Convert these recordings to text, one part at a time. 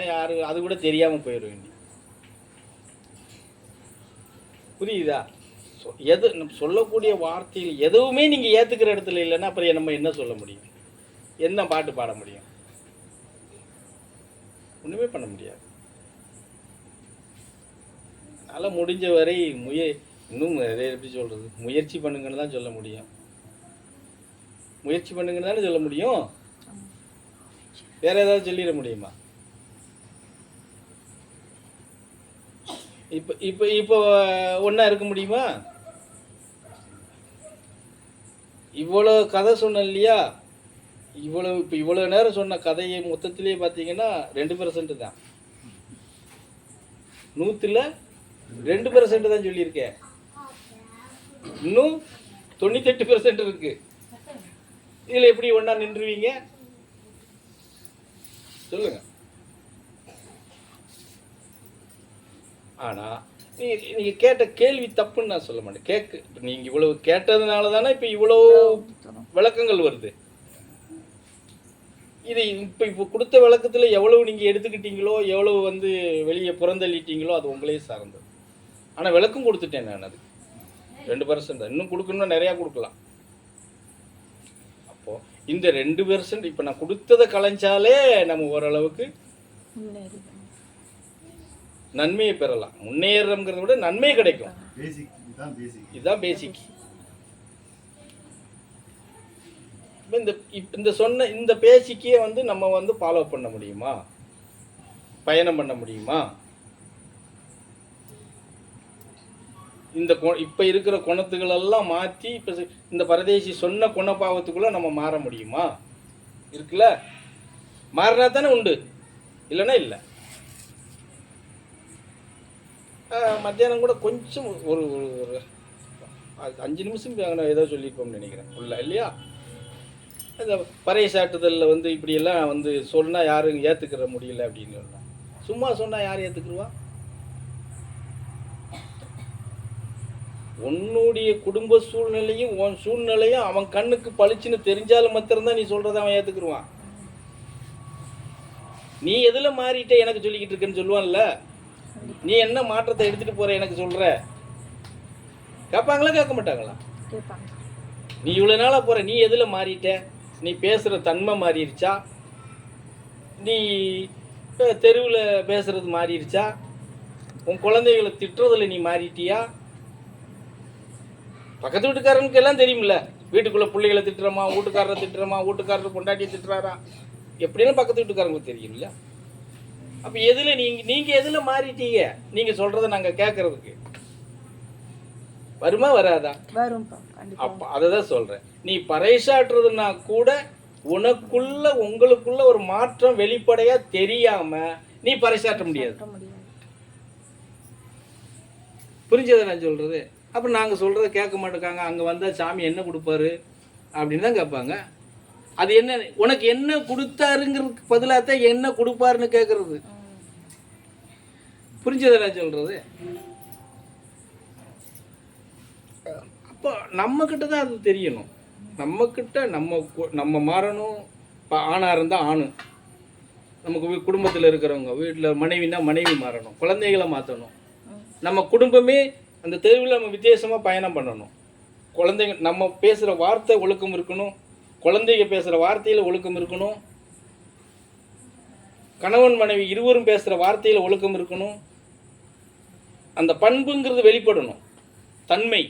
யாரு அது கூட தெரியாமல் போயிடும். புரியுதா? எது நம்ம சொல்லக்கூடிய வார்த்தைகள் எதுவுமே நீங்கள் ஏற்றுக்கிற இடத்துல இல்லைன்னா அப்புறம் நம்ம என்ன சொல்ல முடியும்? என்ன பாட்டு பாட முடியும்? ஒன்றுமே பண்ண முடியாது. அதனால் முடிஞ்ச வரை இன்னும் எப்படி சொல்கிறது, முயற்சி பண்ணுங்கன்னு தான் சொல்ல முடியும். முயற்சி பண்ணுங்கன்னு தானே சொல்ல முடியும். வேற ஏதாவது சொல்லிட முடியுமா? இப்போ இப்போ இப்போ ஒன்றா இருக்க முடியுமா? இவ்வளோ கதை சொன்னேன் இல்லையா? இவ்வளோ நேரம் சொன்ன கதையை மொத்தத்திலேயே பார்த்தீங்கன்னா 2% தான். 100ல் 2% தான் சொல்லியிருக்கேன். இன்னும் 98% இருக்கு. இதில் எப்படி ஒன்றா நின்றுவீங்க சொல்லுங்க. ஆனால் நீங்கள் கேட்ட கேள்வி தப்புன்னு நான் சொல்ல மாட்டேன். நீங்கள் இவ்வளவு கேட்டதுனால தானே இப்போ இவ்வளோ விளக்கங்கள் வருது. இது இப்போ கொடுத்த விளக்கத்தில் எவ்வளவு நீங்கள் எடுத்துக்கிட்டீங்களோ, எவ்வளவு வெளியே புறந்தள்ளிட்டீங்களோ அது உங்களே சார்ந்தது. ஆனால் விளக்கம் கொடுத்துட்டேன் நான். அது 2% இன்னும் கொடுக்கணும்னா நிறையா கொடுக்கலாம். அப்போது இந்த 2% இப்போ நான் கொடுத்ததை கலைஞ்சாலே நம்ம ஓரளவுக்கு நன்மையை பெறலாம். முன்னேறங்கிறத விட நன்மை கிடைக்கும். இதுதான் பேசிக். இந்த பேசிக்கே நம்ம ஃபாலோ பண்ண முடியுமா? பயணம் பண்ண முடியுமா? இப்ப இருக்கிற குணத்துகள் எல்லாம் மாற்றி இப்ப இந்த பரதேசி சொன்ன குணப்பாவத்துக்குள்ள நம்ம மாற முடியுமா? இருக்குல்ல, மாறினா தானே உண்டு, இல்லைன்னா இல்லை. மத்தியானம் கூட கொஞ்சம் ஒரு 5 நிமிஷம் ஏதோ சொல்லியிருப்போம்னு நினைக்கிறேன் உள்ள, இல்லையா? இந்த பறை சாட்டுதலில் இப்படியெல்லாம் சொன்னால் யாரும் ஏற்றுக்கிற முடியல அப்படின்னு சொல்லலாம். சும்மா சொன்னால் யார் ஏற்றுக்குருவா? உன்னுடைய குடும்ப சூழ்நிலையும் உன் சூழ்நிலையும் அவன் கண்ணுக்கு பளிச்சுன்னு தெரிஞ்சாலும் மாத்திரம்தான் நீ சொல்கிறத அவன் ஏற்றுக்குருவான். நீ எதில் மாறிட்ட எனக்கு சொல்லிக்கிட்டு இருக்கேன்னு சொல்லுவான்ல. நீ என்ன மாற்றத்தை எடுத்துகிட்டு போகிற எனக்கு சொல்கிற, கேட்பாங்களா கேட்க மாட்டாங்களா? நீ இவ்வளோ நாளாக போகிற, நீ எதில் மாறிட்ட? நீ பேசுகிற தன்மை மாறிடுச்சா? நீ தெருவில் பேசுகிறது மாறிடுச்சா? உன் குழந்தைகளை திட்டுறதில் நீ மாறிட்டியா? பக்கத்து வீட்டுக்காரனுக்கு எல்லாம் தெரியுமில்ல, வீட்டுக்குள்ளே பிள்ளைகளை திட்டுறோமா, வீட்டுக்காரரை திட்டுறோமா, வீட்டுக்காரர் பொண்டாட்டியை திட்டுறாரா, எப்படின்னு பக்கத்து வீட்டுக்காரங்களுக்கு தெரியும்ல. அப்போ எதில் நீங்கள் எதில் மாறிட்டீங்க? நீங்கள் சொல்கிறத நாங்கள் கேட்குறதுக்கு வருமா வராதா? அப்போ அதை தான் சொல்கிறேன். நீ பறைசாற்றுறதுனா கூட உங்களுக்குள்ள ஒரு மாற்றம் வெளிப்படையாக தெரியாமல் நீ பறைசாற்ற முடியாது. புரிஞ்சதை நான் சொல்கிறது? அப்போ நாங்கள் சொல்கிறத கேட்க மாட்டேங்காங்க. அங்கே வந்தால் சாமி என்ன கொடுப்பாரு அப்படின்னு தான் கேட்பாங்க. அது என்ன, உனக்கு என்ன கொடுத்தாருங்கிறதுக்கு பதிலாக தான் என்ன கொடுப்பாருன்னு கேட்குறது. புரிஞ்சதை நான் சொல்கிறது? அப்போ நம்மக்கிட்ட தான் அது தெரியணும். நம்மக்கிட்ட நம்ம மாறணும். இப்போ ஆணாக இருந்தால் ஆணு, நமக்கு குடும்பத்தில் இருக்கிறவங்க, வீட்டில் மனைவினா மனைவி மாறணும், குழந்தைகளை மாற்றணும். நம்ம குடும்பமே அந்த தெருவில் நம்ம வித்தியாசமாக பயணம் பண்ணணும். குழந்தைங்க நம்ம பேசுகிற வார்த்தை ஒழுக்கம் இருக்கணும், குழந்தைங்க பேசுகிற வார்த்தையில் ஒழுக்கம் இருக்கணும், கணவன் மனைவி இருவரும் பேசுகிற வார்த்தையில் ஒழுக்கம் இருக்கணும். அந்த பண்புங்கிறது வெளிப்படணும். தன்மை,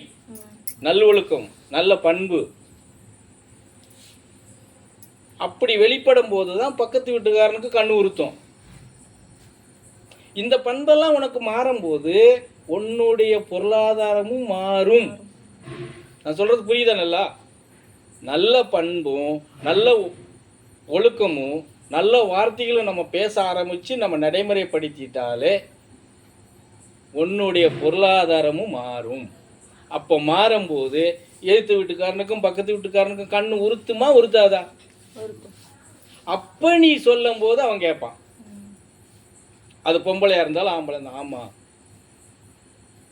நல்லொழுக்கம், நல்ல பண்பு அப்படி வெளிப்படும் போது தான் பக்கத்து வீட்டுக்காரனுக்கு கண்ணு உறுத்தும். இந்த பண்பெல்லாம் உனக்கு மாறும்போது உன்னுடைய பொருளாதாரமும் மாறும். நான் சொல்கிறது புரியுதா? நல்ல பண்பும் நல்ல ஒழுக்கமும் நல்ல வார்த்தைகளும் நம்ம பேச ஆரம்பித்து நம்ம நடைமுறைப்படுத்திட்டாலே உன்னுடைய பொருளாதாரமும் மாறும். அப்போ மாறும்போது எதிர்த்து வீட்டுக்காரனுக்கும் பக்கத்து வீட்டுக்காரனுக்கும் கண்ணு உறுத்துமா உறுத்தாதா? அப்போ நீ சொல்லும் போது அவன் கேட்பான். அது பொம்பளையாக இருந்தாலும் ஆம்பளை தான். ஆமாம்,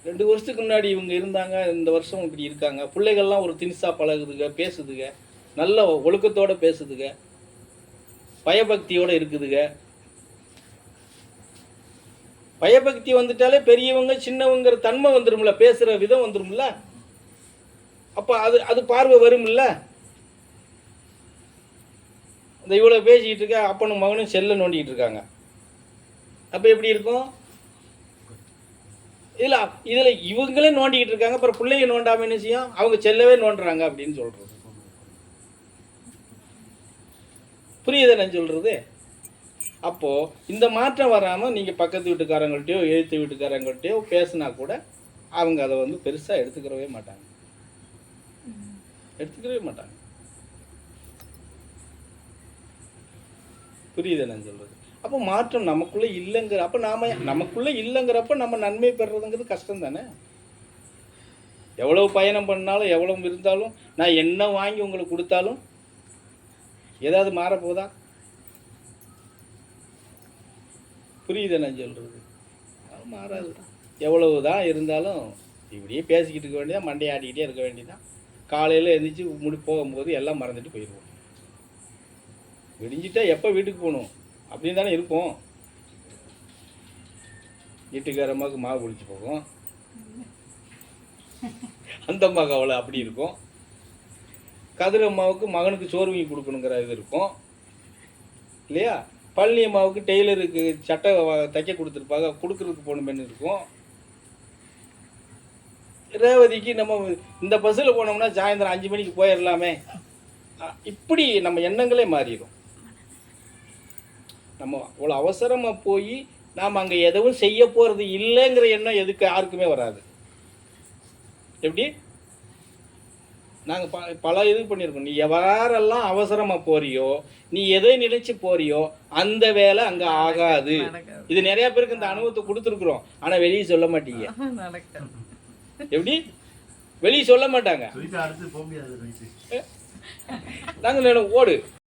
2 வருஷத்துக்கு முன்னாடி இவங்க இருந்தாங்க, இந்த வருஷம் இப்படி இருக்காங்க. பிள்ளைகள்லாம் ஒரு திணிசா பழகுதுங்க, பேசுதுங்க, நல்ல ஒழுக்கத்தோடு பேசுதுங்க, பயபக்தியோடு இருக்குதுங்க. பயபக்தி வந்துட்டாலே பெரியவங்க சின்னவங்கிற தன்மை வந்துரும்ல, பேசுகிற விதம் வந்துரும்ல. அப்போ அது அது பார்வை வரும்ல. இந்த இவ்வளோ பேசிக்கிட்டு இருக்க அப்பனும் மகனும் செல்லை நோண்டிக்கிட்டு இருக்காங்க. அப்போ எப்படி இருக்கும்? இதில் இவங்களே நோண்டிக்கிட்டு இருக்காங்க, அப்புறம் பிள்ளைங்க நோண்டாம என்ன செய்யும்? அவங்க செல்லவே நோண்டுறாங்க அப்படின்னு சொல்கிறது. புரியுது நான் சொல்கிறது? அப்போது இந்த மாற்றம் வராமல் நீங்கள் பக்கத்து வீட்டுக்காரங்கள்ட்டையோ எழுத்து வீட்டுக்காரங்கள்ட்டையோ பேசுனா கூட அவங்க அதை வந்து பெருசாக எடுத்துக்கிறவே மாட்டாங்க. புரியுது நான் சொல்கிறது? அப்போ மாற்றம் நமக்குள்ளே இல்லைங்கிற அப்போ நமக்குள்ளே இல்லைங்கிறப்ப நம்ம நன்மை பெறுறதுங்கிறது கஷ்டம் தானே. எவ்வளோ பயணம் பண்ணாலும் எவ்வளோ இருந்தாலும் நான் என்ன வாங்கி உங்களுக்கு கொடுத்தாலும் ஏதாவது மாறப்போதா? புரியுது நான் சொல்கிறது? மாறாது. எவ்வளவு தான் இருந்தாலும் இப்படியே பேசிக்கிட்டு இருக்க வேண்டியதான், மண்டையாடிக்கிட்டே இருக்க வேண்டியதான். காலையில் எழுந்திரிச்சு போகும்போது எல்லாம் மறந்துட்டு போயிடுவோம். விடிஞ்சிட்டா எப்போ வீட்டுக்கு போகணும் அப்படின்னு தானே இருப்போம். வீட்டுக்கார அம்மாவுக்கு மாவு குளிச்சு போகும், அந்த அம்மாவுக்கு அவ்வளோ அப்படி இருக்கும். கதிர் அம்மாவுக்கு மகனுக்கு சோறு வாங்கி கொடுக்கணுங்கிற இது இருக்கும் இல்லையா? பழனி அம்மாவுக்கு டெய்லருக்கு சட்டை தைக்க கொடுத்துருப்பாங்க, கொடுக்குறதுக்கு போகணுமேனு இருக்கும். ரேவதிக்கு நம்ம இந்த பஸ்ஸில் போனோம்னா சாயந்தரம் 5 மணிக்கு போயிடலாமே, இப்படி நம்ம எண்ணங்களே மாறிடும். நம்ம அவ்வளோ அவசரமாக போய் நாம் அங்கே எதுவும் செய்ய போகிறது இல்லைங்கிற எண்ணம் எதுக்கு யாருக்குமே வராது. எப்படி நாங்கள் பல இது பண்ணியிருக்கோம். நீ எவ்வாறெல்லாம் அவசரமாக போறியோ, நீ எதை நினைச்சு போறியோ அந்த வேலை அங்கே ஆகாது. இது நிறைய பேருக்கு இந்த அனுபவத்தை கொடுத்துருக்குறோம், ஆனால் வெளியே சொல்ல மாட்டீங்க. எப்படி வெளியே சொல்ல மாட்டாங்க. நாங்கள் ஓடு